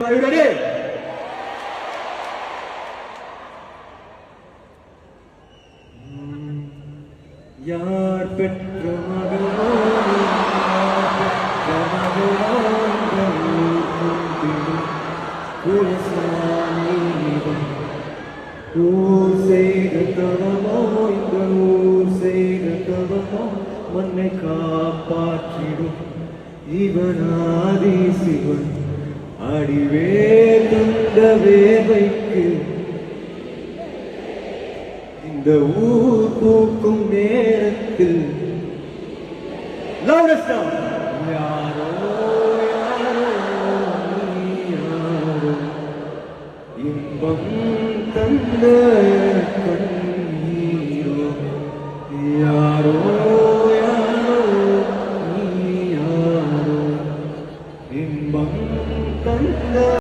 Are you ready? यार பெற்ற மண்ணை காப்பாற்றிடும் இவனாதி சிவன் அடிவே தந்த வேவைக்கு இந்த ஊர் பூக்கும் நேரத்தில் யாரோ யாரோ இன்பம் தந்த கண்